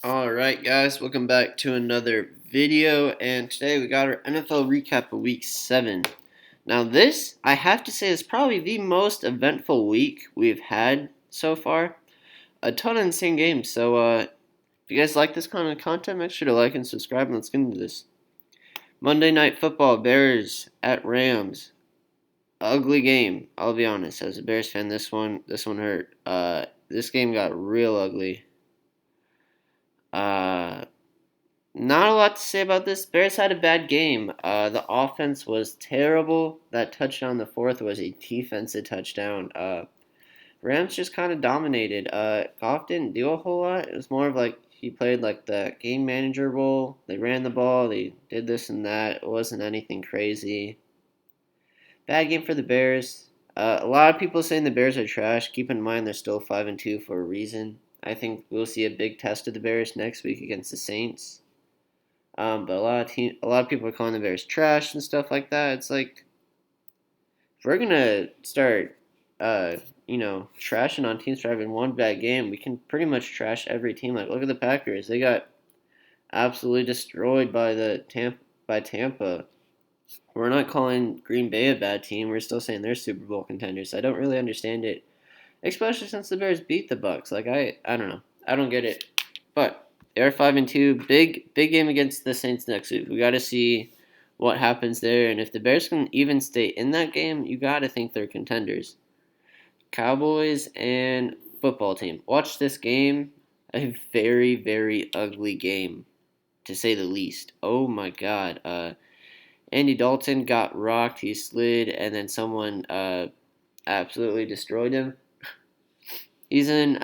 Alright guys, welcome back to another video, and today we got our NFL recap of week 7. Now this, I have to say, is probably the most eventful week we've had so far. A ton of insane games, so if you guys like this kind of content, make sure to like and subscribe, and let's get into this. Monday Night Football, Bears at Rams. Ugly game, I'll be honest. As a Bears fan, this one hurt. This game got real ugly. Not a lot to say about this. Bears had a bad game. The offense was terrible. That touchdown, the fourth, was a defensive touchdown. Rams just kind of dominated. Goff didn't do a whole lot. It was more of like he played like the game manager role. They ran the ball. They did this and that. It wasn't anything crazy. Bad game for the Bears. A lot of people saying the Bears are trash. Keep in mind they're still 5-2 for a reason. I think we'll see a big test of the Bears next week against the Saints. But a lot of people are calling the Bears trash and stuff like that. It's like if we're gonna start, trashing on teams for having one bad game, we can pretty much trash every team. Like look at the Packers; they got absolutely destroyed by Tampa. We're not calling Green Bay a bad team. We're still saying they're Super Bowl contenders. So I don't really understand it, especially since the Bears beat the Bucks. Like I don't know. I don't get it. But they're 5-2. Big game against the Saints next week. We got to see what happens there, and if the Bears can even stay in that game, you got to think they're contenders. Cowboys and football team. Watch this game. A very very ugly game, to say the least. Oh my God. Andy Dalton got rocked. He slid, and then someone absolutely destroyed him. He's in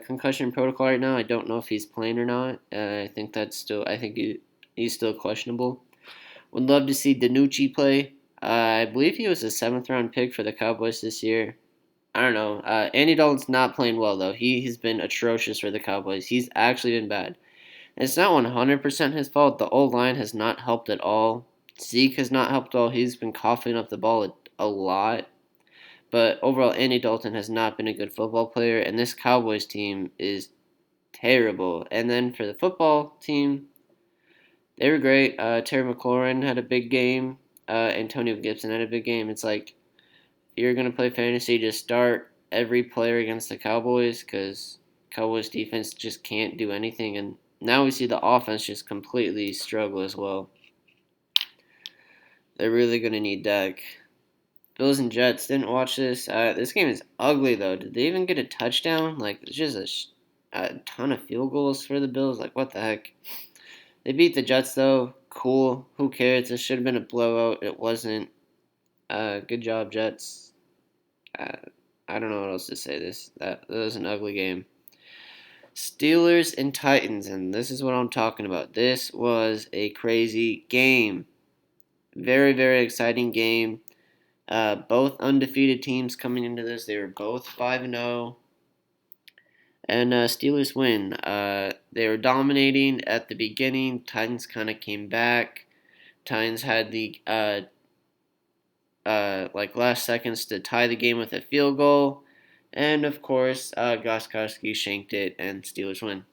concussion protocol right now. I don't know if he's playing or not. I think he's still questionable. Would love to see Danucci play. I believe he was a 7th-round pick for the Cowboys this year. I don't know. Andy Dalton's not playing well, though. He's been atrocious for the Cowboys. He's actually been bad. And it's not 100% his fault. The old line has not helped at all. Zeke has not helped at all. He's been coughing up the ball a lot. But overall, Andy Dalton has not been a good football player, and this Cowboys team is terrible. And then for the football team, they were great. Terry McLaurin had a big game. Antonio Gibson had a big game. It's like, if you're going to play fantasy, just start every player against the Cowboys because Cowboys defense just can't do anything. And now we see the offense just completely struggle as well. They're really going to need Dak. Bills and Jets, didn't watch this. This game is ugly, though. Did they even get a touchdown? Like, it's just a ton of field goals for the Bills. Like, what the heck? They beat the Jets, though. Cool. Who cares? This should have been a blowout. It wasn't. Good job, Jets. I don't know what else to say. That was an ugly game. Steelers and Titans, and this is what I'm talking about. This was a crazy game. Very, very exciting game. Both undefeated teams coming into this. They were both 5-0. And Steelers win. They were dominating at the beginning. Titans kind of came back. Titans had the last seconds to tie the game with a field goal. And of course, Gostkowski shanked it, and Steelers win.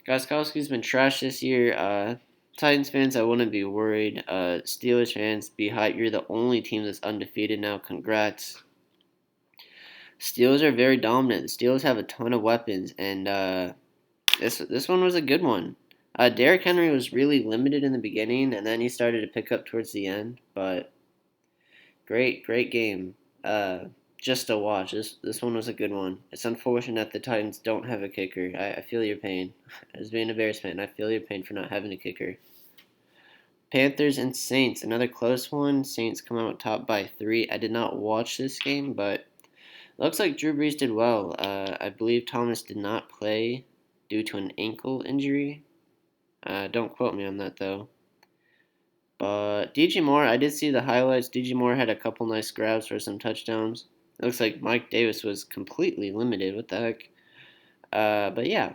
Gostkowski's been trash this year. Titans fans, I wouldn't be worried. Steelers fans, be hyped. You're the only team that's undefeated now. Congrats. Steelers are very dominant. The Steelers have a ton of weapons, and this one was a good one. Derrick Henry was really limited in the beginning, and then he started to pick up towards the end. But great game. Just to watch. This one was a good one. It's unfortunate that the Titans don't have a kicker. I feel your pain. As being a Bears fan, I feel your pain for not having a kicker. Panthers and Saints, another close one. Saints come out top by 3. I did not watch this game, but looks like Drew Brees did well. I believe Thomas did not play due to an ankle injury. Don't quote me on that, though. But DJ Moore, I did see the highlights. DJ Moore had a couple nice grabs for some touchdowns. It looks like Mike Davis was completely limited. What the heck? But yeah.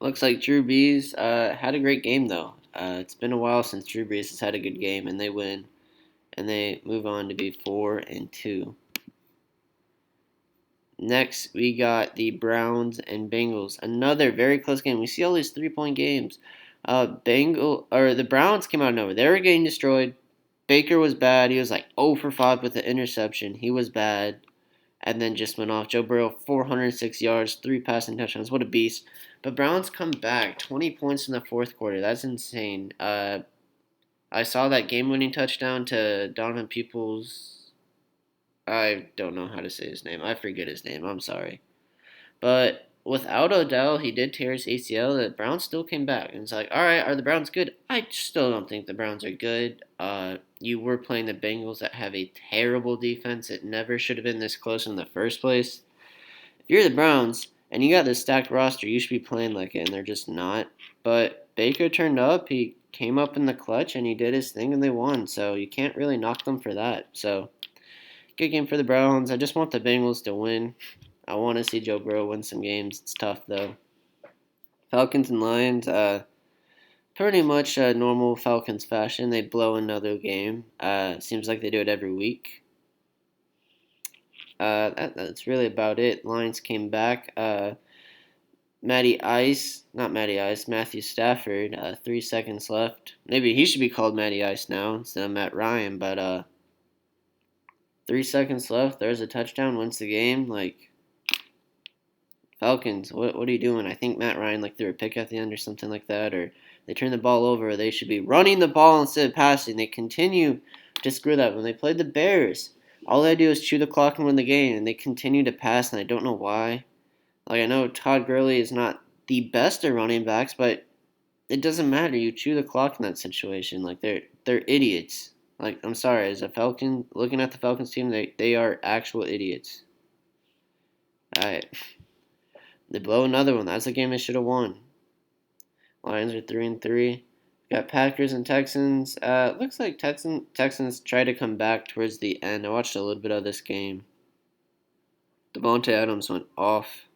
Looks like Drew Brees had a great game, though. It's been a while since Drew Brees has had a good game, and they win. And they move on to be 4-2. Next, we got the Browns and Bengals. Another very close game. We see all these 3-point games. The Browns came out of nowhere. They were getting destroyed. Baker was bad. He was like 0 for 5 with the interception. He was bad. And then just went off. Joe Burrow, 406 yards, 3 passing touchdowns. What a beast. But Browns come back. 20 points in the fourth quarter. That's insane. I saw that game-winning touchdown to Donovan Peoples. I don't know how to say his name. I forget his name. I'm sorry. But without Odell, he did tear his ACL. The Browns still came back. And it's like, all right, are the Browns good? I still don't think the Browns are good. You were playing the Bengals that have a terrible defense. It never should have been this close in the first place. If you're the Browns and you got this stacked roster, you should be playing like it, and they're just not. But Baker turned up. He came up in the clutch, and he did his thing, and they won. So you can't really knock them for that. So good game for the Browns. I just want the Bengals to win. I want to see Joe Burrow win some games. It's tough, though. Falcons and Lions, pretty much normal Falcons fashion. They blow another game. Seems like they do it every week. That's really about it. Lions came back. Matthew Stafford, 3 seconds left. Maybe he should be called Matty Ice now instead of Matt Ryan, but 3 seconds left. There's a touchdown, wins the game. Like, Falcons, what are you doing? I think Matt Ryan threw a pick at the end or something like that, or they turned the ball over. They should be running the ball instead of passing. They continue to screw that. When they played the Bears, all they do is chew the clock and win the game, and they continue to pass, and I don't know why. I know Todd Gurley is not the best at running backs, but it doesn't matter. You chew the clock in that situation. They're idiots. I'm sorry, as a Falcon, looking at the Falcons team, they are actual idiots. Alright. They blow another one. That's a game they should have won. Lions are 3-3. Got Packers and Texans. Looks like Texans try to come back towards the end. I watched a little bit of this game. Devontae Adams went off.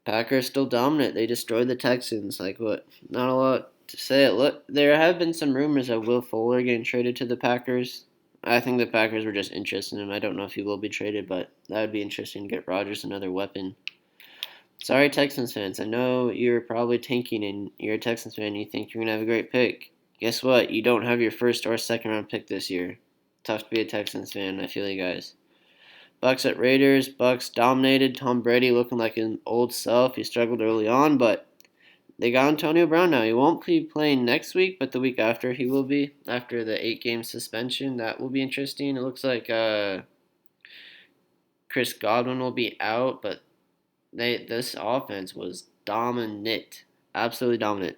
Packers still dominant. They destroyed the Texans. What? Not a lot to say. Look, there have been some rumors of Will Fuller getting traded to the Packers. I think the Packers were just interested in him. I don't know if he will be traded, but that would be interesting to get Rodgers another weapon. Sorry, Texans fans. I know you're probably tanking and you're a Texans fan and you think you're going to have a great pick. Guess what? You don't have your first or second round pick this year. Tough to be a Texans fan. I feel you guys. Bucks at Raiders. Bucks dominated. Tom Brady looking like his old self. He struggled early on, but they got Antonio Brown now. He won't be playing next week, but the week after he will be. After the 8-game suspension, that will be interesting. It looks like Chris Godwin will be out, but this offense was dominant. Absolutely dominant.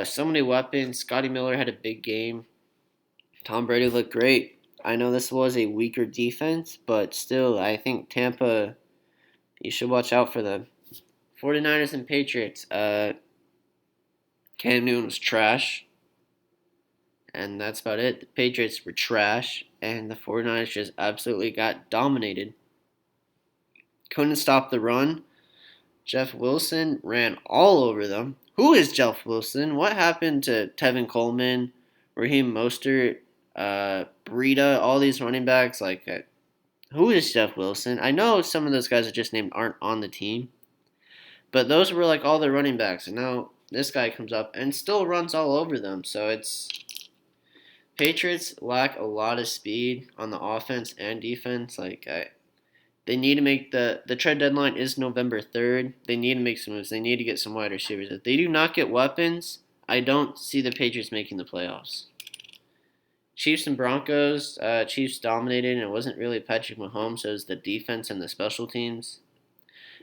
So many weapons. Scotty Miller had a big game. Tom Brady looked great. I know this was a weaker defense, but still, I think Tampa, you should watch out for them. 49ers and Patriots. Cam Newton was trash. And that's about it. The Patriots were trash, and the 49ers just absolutely got dominated. Couldn't stop the run. Jeff Wilson ran all over them. Who is Jeff Wilson? What happened to Tevin Coleman, Raheem Mostert, Breida, all these running backs? Who is Jeff Wilson? I know some of those guys I just named aren't on the team, but those were all the running backs. And now this guy comes up and still runs all over them. So it's Patriots lack a lot of speed on the offense and defense. They need to make the trade deadline is November 3rd. They need to make some moves. They need to get some wide receivers. If they do not get weapons, I don't see the Patriots making the playoffs. Chiefs and Broncos. Chiefs dominated, and it wasn't really Patrick Mahomes. It was the defense and the special teams.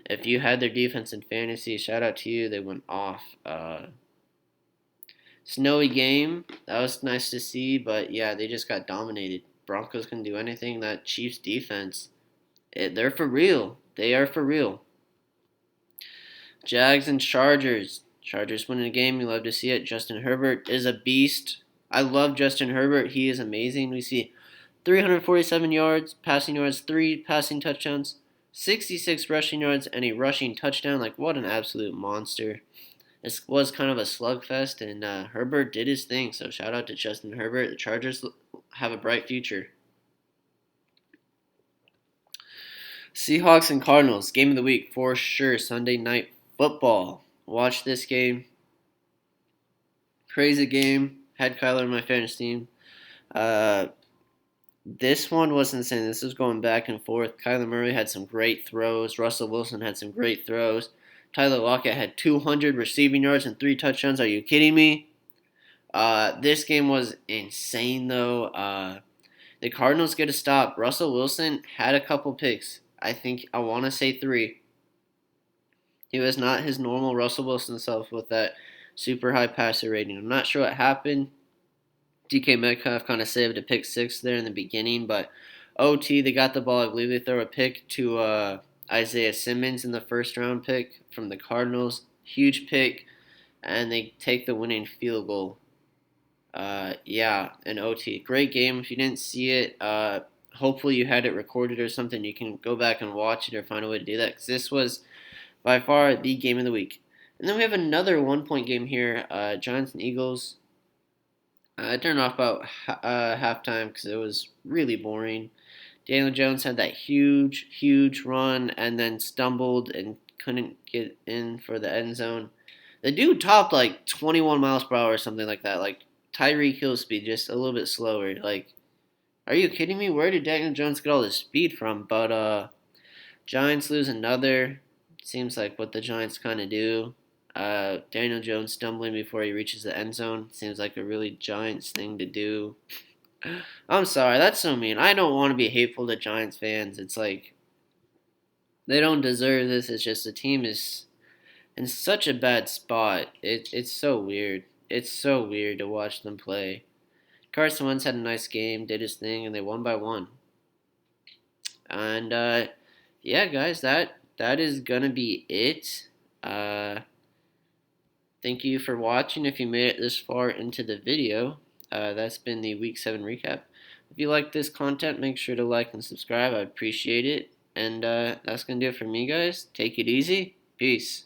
If you had their defense in fantasy, shout out to you. They went off. Snowy game. That was nice to see, but yeah, they just got dominated. Broncos can do anything. That Chiefs defense, they're for real. They are for real. Jags and Chargers. Chargers winning a game. You love to see it. Justin Herbert is a beast. I love Justin Herbert. He is amazing. We see 347 yards, passing yards, 3 passing touchdowns, 66 rushing yards, and a rushing touchdown. What an absolute monster. This was kind of a slugfest, and Herbert did his thing. So shout out to Justin Herbert. The Chargers have a bright future. Seahawks and Cardinals, game of the week for sure. Sunday night football. Watch this game. Crazy game. Had Kyler on my fantasy team. Uh, this one was insane. This was going back and forth. Kyler Murray had some great throws. Russell Wilson had some great throws. Tyler Lockett had 200 receiving yards and 3 touchdowns. Are you kidding me? This game was insane, though. The Cardinals get a stop. Russell Wilson had a couple picks. I want to say 3. He was not his normal Russell Wilson self with that super high passer rating. I'm not sure what happened. DK Metcalf kind of saved a pick 6 there in the beginning, but OT, they got the ball. I believe they throw a pick to Isaiah Simmons in the first round pick from the Cardinals. Huge pick, and they take the winning field goal. An OT. Great game. If you didn't see it, hopefully you had it recorded or something. You can go back and watch it or find a way to do that, because this was by far the game of the week. And then we have another 1-point game here, Giants and Eagles. I turned off about halftime because it was really boring. Daniel Jones had that huge run and then stumbled and couldn't get in for the end zone. The dude topped like 21 miles per hour or something like that. Like Tyreek Hill speed, just a little bit slower. Like, are you kidding me? Where did Daniel Jones get all this speed from? But Giants lose another. Seems like what the Giants kind of do. Daniel Jones stumbling before he reaches the end zone. Seems like a really Giants thing to do. I'm sorry, that's so mean. I don't want to be hateful to Giants fans. It's like they don't deserve this. It's just the team is in such a bad spot. It's so weird. It's so weird to watch them play. Carson Wentz had a nice game, did his thing, and they won by 1. And yeah, guys, that is gonna be it. Thank you for watching. If you made it this far into the video, that's been the Week 7 recap. If you like this content, make sure to like and subscribe. I appreciate it. And that's going to do it for me, guys. Take it easy. Peace.